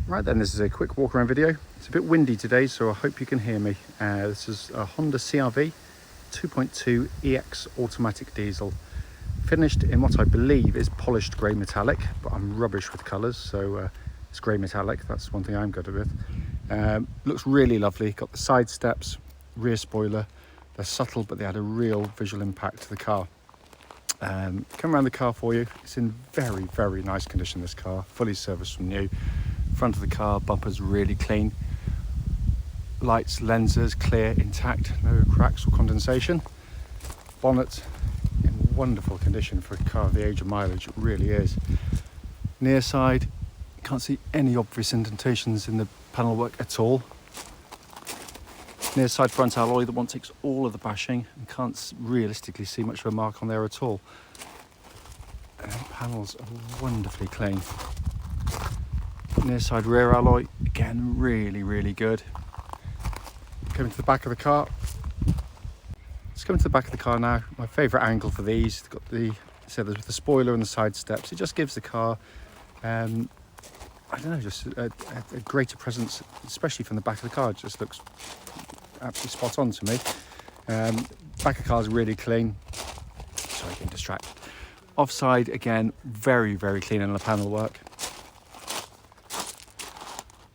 Right then, this is a quick walk around video. It's a bit windy today, so I hope you can hear me. This is a Honda CR-V 2.2 EX automatic diesel, finished in what I believe is polished grey metallic, but I'm rubbish with colours, so it's grey metallic. That's one thing I'm good with. Looks really lovely. Got the side steps, rear spoiler. They're subtle, but they add a real visual impact to the car. Come around the car for you. It's in very, very nice condition, this car, fully serviced from new. Front of the car, bumper's really clean. Lights, lenses, clear, intact, no cracks or condensation. Bonnet in wonderful condition for a car of the age of mileage, it really is. Near side, can't see any obvious indentations in the panel work at all. Near side front alloy, the one takes all of the bashing, and can't realistically see much of a mark on there at all. And panels are wonderfully clean. Near side rear alloy, again, really, really good. Coming to the back of the car. Let's come to the back of the car now. My favourite angle for these, got the spoiler and the side steps. It just gives the car, I don't know, just a greater presence, especially from the back of the car. It just looks absolutely spot on to me. Back of the car is really clean. Sorry, getting distracted. Offside, again, very, very clean in the panel work.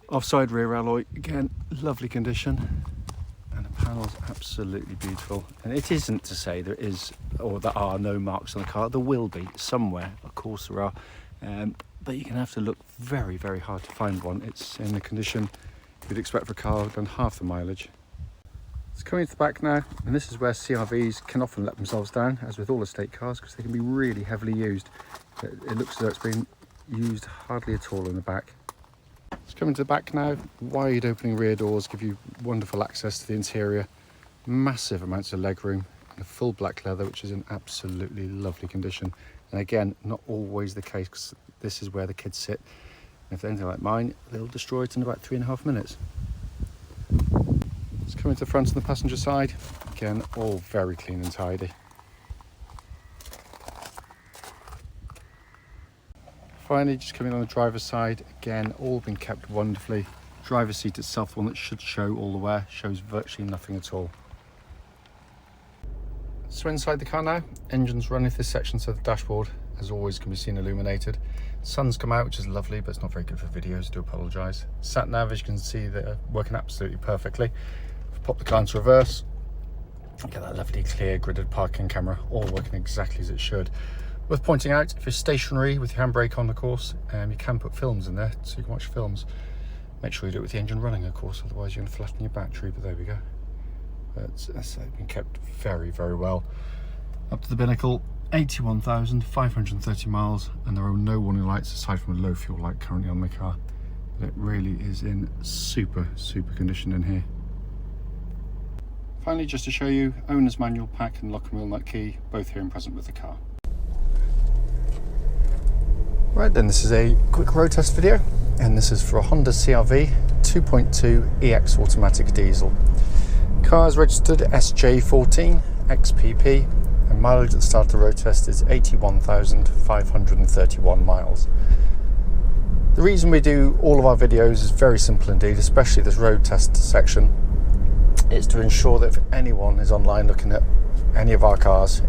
Offside rear alloy, again, lovely condition, and the panel's absolutely beautiful. And it isn't to say there is, or there are no marks on the car. There will be somewhere, of course there are, but you're gonna have to look very, very hard to find one. It's in the condition you'd expect for a car done half the mileage. It's coming to the back now, and this is where CR-Vs can often let themselves down, as with all estate cars, because they can be really heavily used. It looks as though it's been used hardly at all in the back. It's coming to the back now. Wide opening rear doors give you wonderful access to the interior. Massive amounts of legroom, and a full black leather, which is in absolutely lovely condition. And again, not always the case, because this is where the kids sit. And if they're anything like mine, they'll destroy it in about 3.5 minutes. It's coming to the front and the passenger side. Again, all very clean and tidy. Finally, just coming on the driver's side, again, all been kept wonderfully. Driver's seat itself, the one that should show all the wear, shows virtually nothing at all. So inside the car now, engine's running this section, so the dashboard, as always, can be seen illuminated. Sun's come out, which is lovely, but it's not very good for videos, do apologise. Sat nav, as you can see, they're working absolutely perfectly. I've popped the car into reverse. Get that lovely clear gridded parking camera, all working exactly as it should. Worth pointing out, if you're stationary with your handbrake on, of course, you can put films in there, so you can watch films. Make sure you do it with the engine running, of course, otherwise you're going to flatten your battery, but there we go. But it's been kept very, very well. Up to the binnacle, 81,530 miles, and there are no warning lights aside from a low fuel light currently on the car. But it really is in super, super condition in here. Finally, just to show you, owner's manual, pack and lock and wheel nut key, both here and present with the car. Right then, this is a quick road test video, and this is for a Honda CR-V 2.2 EX automatic diesel. Car is registered SJ14XPP, and mileage at the start of the road test is 81,531 miles. The reason we do all of our videos is very simple indeed, especially this road test section. It's to ensure that if anyone is online looking at any of our cars,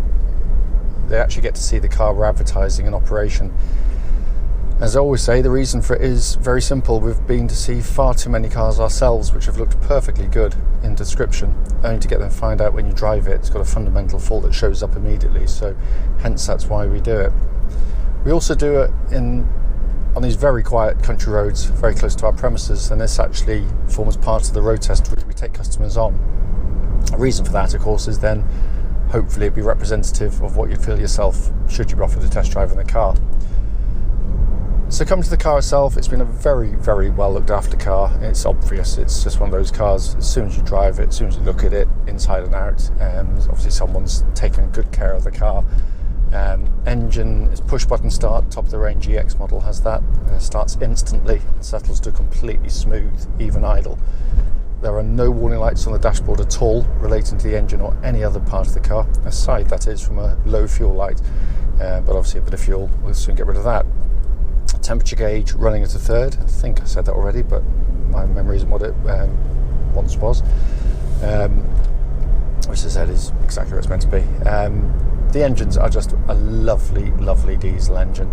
they actually get to see the car we're advertising in operation. As I always say, the reason for it is very simple. We've been to see far too many cars ourselves which have looked perfectly good in description, only to get them to find out when you drive it, it's got a fundamental fault that shows up immediately, so hence that's why we do it. We also do it on these very quiet country roads very close to our premises, and this actually forms part of the road test route we take customers on. The reason for that, of course, is then hopefully it'd be representative of what you'd feel yourself should you be offered a test drive in the car. So coming to the car itself, it's been a very, very well looked after car. It's obvious, it's just one of those cars, as soon as you drive it, as soon as you look at it, inside and out, obviously someone's taken good care of the car. Engine is push button start, top of the range EX model has that. Starts instantly and settles to completely smooth, even idle. There are no warning lights on the dashboard at all relating to the engine or any other part of the car, aside that is from a low fuel light, but obviously a bit of fuel, we'll soon get rid of that. Temperature gauge running at a third. I think I said that already, but my memory isn't what it once was. Which, as I said, is exactly what it's meant to be. The engines are just a lovely, lovely diesel engine.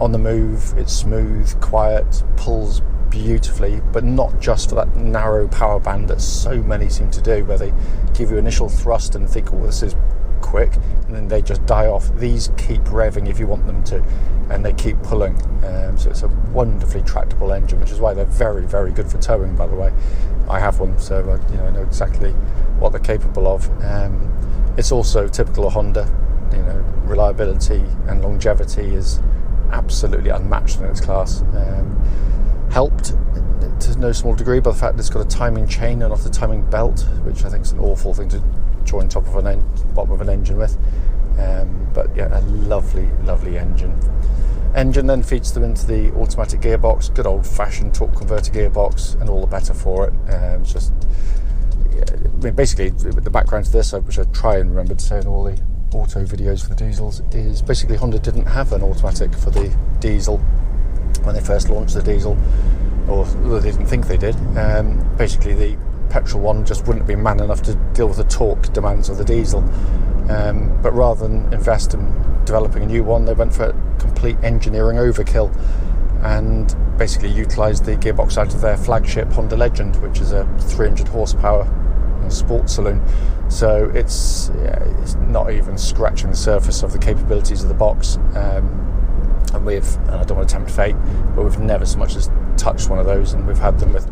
On the move, it's smooth, quiet, pulls beautifully, but not just for that narrow power band that so many seem to do, where they give you initial thrust and think, oh, this is quick, and then they just die off. These keep revving if you want them to, and they keep pulling. So it's a wonderfully tractable engine, which is why they're very, very good for towing, by the way. I have one, so I know exactly what they're capable of. It's also typical of Honda. Reliability and longevity is absolutely unmatched in its class. Helped to no small degree by the fact that it's got a timing chain and not a timing belt, which I think is an awful thing to join top of bottom of an engine with. But yeah, a lovely, lovely engine. Engine then feeds them into the automatic gearbox, good old-fashioned torque converter gearbox, and all the better for it. It's just, basically, the background to this, which I try and remember to say in all the auto videos for the diesels, is basically Honda didn't have an automatic for the diesel when they first launched the diesel, or they didn't think they did. Basically, the petrol one just wouldn't be man enough to deal with the torque demands of the diesel. But rather than invest in developing a new one, they went for complete engineering overkill and basically utilised the gearbox out of their flagship Honda Legend, which is a 300 horsepower sports saloon. So it's not even scratching the surface of the capabilities of the box. And I don't want to tempt fate, but we've never so much as touched one of those, and we've had them with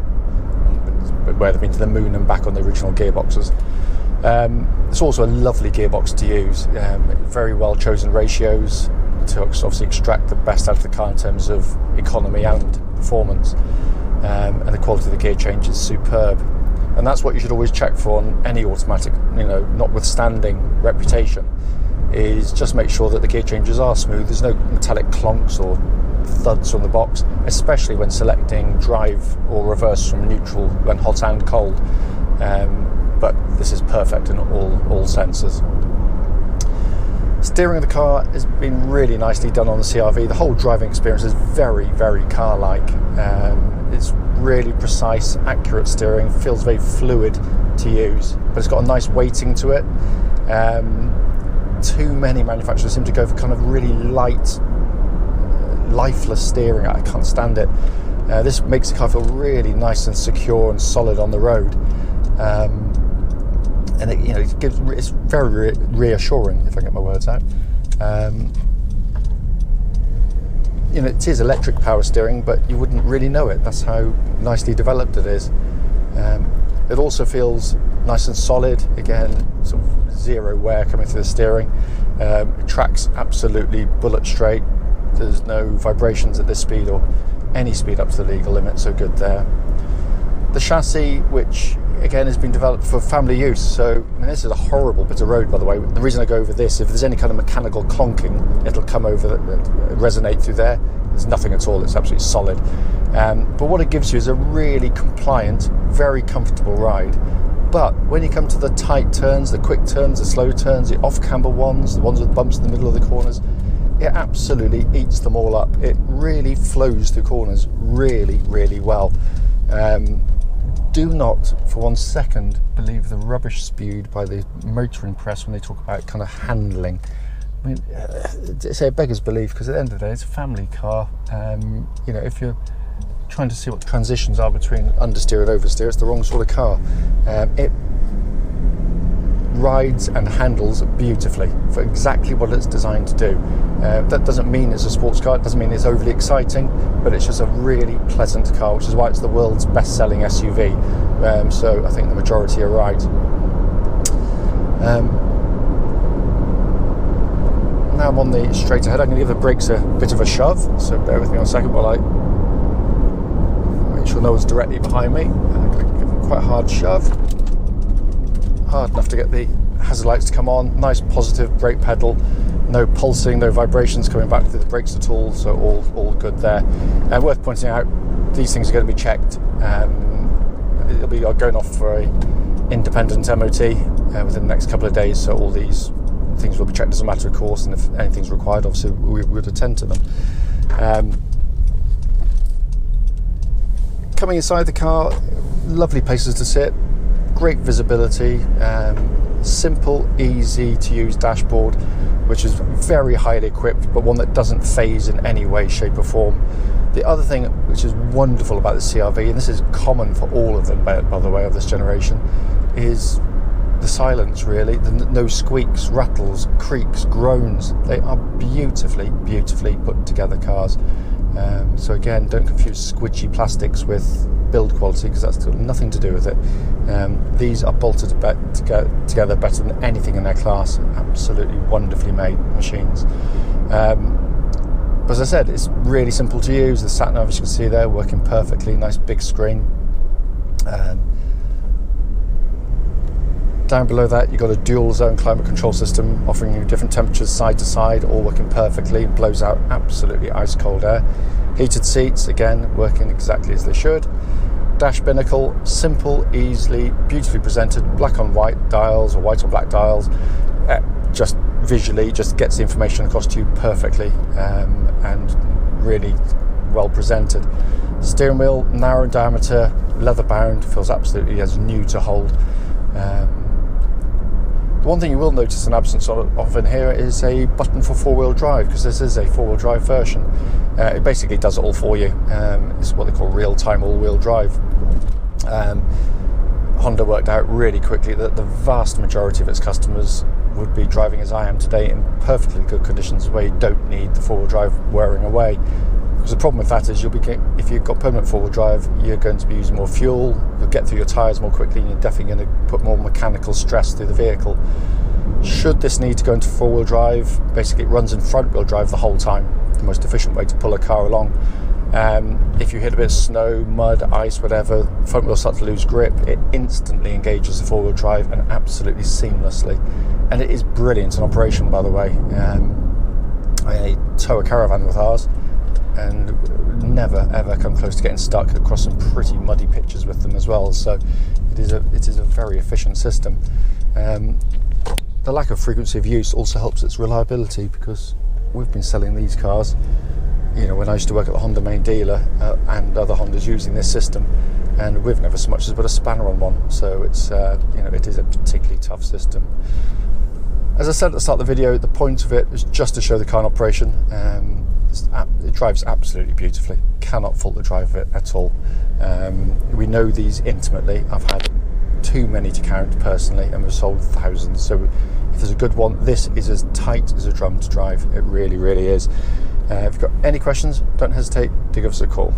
where they've been to the moon and back on the original gearboxes. It's also a lovely gearbox to use. Very well chosen ratios to obviously extract the best out of the car in terms of economy and performance. And the quality of the gear change is superb. And that's what you should always check for on any automatic, notwithstanding reputation, is just make sure that the gear changes are smooth. There's no metallic clonks or thuds from the box, especially when selecting drive or reverse from neutral when hot and cold. But this is perfect in all senses. Steering of the car has been really nicely done on the CR-V. The whole driving experience is very, very car-like. It's really precise, accurate steering, feels very fluid to use, but it's got a nice weighting to it. Too many manufacturers seem to go for kind of really light, lifeless steering. I can't stand it. This makes the car feel really nice and secure and solid on the road. And it's very reassuring, if I get my words out. It is electric power steering, but you wouldn't really know it. That's how nicely developed it is. It also feels nice and solid. Again, sort of zero wear coming through the steering. It tracks absolutely bullet straight. There's no vibrations at this speed or any speed up to the legal limit, so good there. The chassis, which again has been developed for family use, so this is a horrible bit of road, by the way. The reason I go over this, if there's any kind of mechanical clonking, it'll come over, resonate through there. There's nothing at all, it's absolutely solid. But what it gives you is a really compliant, very comfortable ride. But when you come to the tight turns, the quick turns, the slow turns, the off-camber ones, the ones with bumps in the middle of the corners, it absolutely eats them all up. It really flows through corners really, really well. Do not, for 1 second, believe the rubbish spewed by the motoring press when they talk about kind of handling. I mean, it's a beggar's belief, because at the end of the day, it's a family car. If you're trying to see what the transitions are between understeer and oversteer, it's the wrong sort of car. It rides and handles beautifully for exactly what it's designed to do. That doesn't mean it's a sports car, it doesn't mean it's overly exciting, but it's just a really pleasant car, which is why it's the world's best-selling SUV. So I think the majority are right. Now I'm on the straight ahead. I'm going to give the brakes a bit of a shove, so bear with me on a second while I make sure no one's directly behind me. I'm going to give them quite a hard shove. Hard enough to get the hazard lights to come on. Nice positive brake pedal. No pulsing, no vibrations coming back through the brakes at all, so all good there. And worth pointing out, these things are going to be checked. It'll be going off for a independent MOT within the next couple of days, so all these things will be checked as a matter of course, and if anything's required, obviously we would attend to them. Coming inside the car, lovely places to sit, great visibility, simple, easy to use dashboard, which is very highly equipped, but one that doesn't phase in any way, shape or form. The other thing which is wonderful about the CR-V, and this is common for all of them by the way of this generation, is the silence really. No squeaks, rattles, creaks, groans. They are beautifully put together cars. So again, don't confuse squidgy plastics with build quality, because that's got nothing to do with it. These are bolted together better than anything in their class. Absolutely wonderfully made machines. But as I said, it's really simple to use. The sat nav, as you can see there, working perfectly. Nice big screen. Down below that, you've got a dual zone climate control system offering you different temperatures side to side, all working perfectly. It blows out absolutely ice cold air. Heated seats, again, working exactly as they should. Dash binnacle, simple, easily, beautifully presented, black on white dials or white on black dials. Just visually, just gets the information across to you perfectly, and really well presented. Steering wheel, narrow in diameter, leather bound, feels absolutely as new to hold. One thing you will notice an absence of in here is a button for four-wheel drive, because this is a four-wheel drive version. It basically does it all for you. It's what they call real-time all-wheel drive. Honda worked out really quickly that the vast majority of its customers would be driving as I am today in perfectly good conditions where you don't need the four-wheel drive wearing away. Because the problem with that is if you've got permanent four-wheel drive, you're going to be using more fuel, you'll get through your tyres more quickly, and you're definitely going to put more mechanical stress through the vehicle. Should this need to go into four-wheel drive, basically it runs in front-wheel drive the whole time, the most efficient way to pull a car along. If you hit a bit of snow, mud, ice, whatever, front wheel starts to lose grip, it instantly engages the four-wheel drive, and absolutely seamlessly. And it is brilliant in operation, by the way. I tow a caravan with ours, and never ever come close to getting stuck across some pretty muddy pitches with them as well. So it is a very efficient system. The lack of frequency of use also helps its reliability, because we've been selling these cars, you know, when I used to work at the Honda main dealer, and other Hondas using this system, and we've never so much as put a spanner on one. So it's it is a particularly tough system. As I said at the start of the video, the point of it is just to show the car in operation. It drives absolutely beautifully. Cannot fault the drive of it at all. We know these intimately. I've had too many to count personally, and we've sold thousands. So if there's a good one, this is as tight as a drum to drive. It really, really is. If you've got any questions, don't hesitate to give us a call.